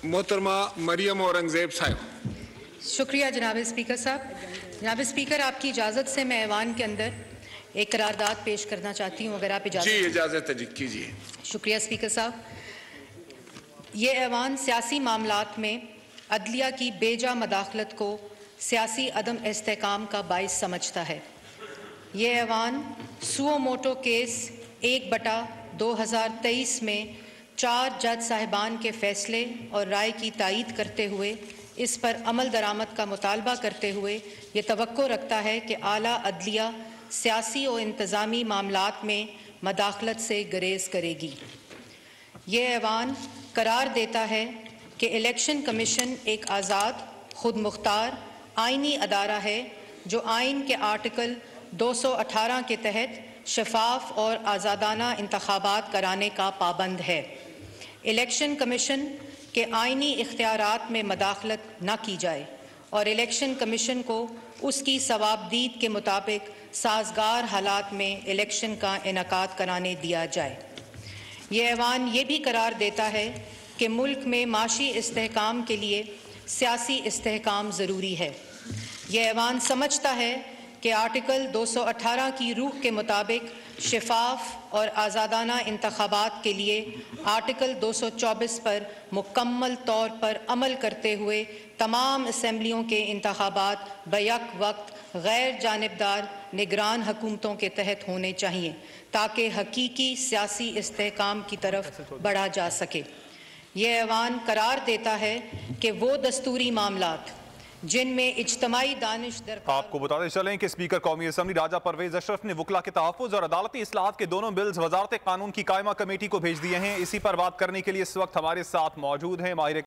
मोहतरमा मरियम औरंगजेब साहब। शुक्रिया जनाब स्पीकर साहब। जनाब स्पीकर, आपकी इजाज़त से मैं ऐवान के अंदर एक करारदाद पेश करना चाहती हूँ, अगर आप जी इजाज़त है जी, कीजिए। शुक्रिया स्पीकर साहब। ये ऐवान सियासी मामलात में अदलिया की बेजा मदाखलत को सियासी अदम इस्तेहकाम का बाइस समझता है। ये ऐवान सुओ मोटो केस 1/2023 में 4 जज साहिबान के फैसले और राय की तायीद करते हुए इस पर अमल दरामद का मुतालबा करते हुए ये तवक्को रखता है कि आला अदलिया सियासी और इंतज़ामी मामलात में मदाखलत से गुरेज करेगी। ये ऐवान करार देता है कि इलेक्शन कमीशन एक आज़ाद, खुद मुख्तार आइनी अदारा है जो आइन के आर्टिकल 218 के तहत शफाफ और आज़ादाना इंतखाबात कराने का पाबंद है। इलेक्शन कमीशन के आइनी इख्तियारात में मदाखलत न की जाए और इलेक्शन कमीशन को उसकी सवाबदीद के मुताबिक साजगार हालात में इलेक्शन का इनेकाद कराने दिया जाए। ये ऐवान ये भी करार देता है कि मुल्क में माशी इस्तेहकाम के लिए सियासी इस्तेहकाम ज़रूरी है। ये ऐवान समझता है कि आर्टिकल 218 की रूह के मुताबिक शफाफ और आज़ादाना इंतखाबात के लिए आर्टिकल 224 पर मुकम्मल तौर पर अमल करते हुए तमाम असम्बलियों के इंतखाबात बैक वक्त गैर जानिबदार निगरान हुकूमतों के तहत होने चाहिए ताकि हकीकी सियासी इस्तेहकाम की तरफ बढ़ा जा सके। ये ऐवान करार देता है कि वो दस्तूरी मामलात जिनमें इज्तमाई दानिश दरकार। आपको बताते चलें कि स्पीकर कौमी असम्बली राजा परवेज अशरफ ने वकला के तहफ़्फ़ुज़ और अदालती इस्लाहात के दोनों बिल्स वज़ारत कानून की कायमा कमेटी को भेज दिए हैं। इसी पर बात करने के लिए इस वक्त हमारे साथ मौजूद हैं माहिर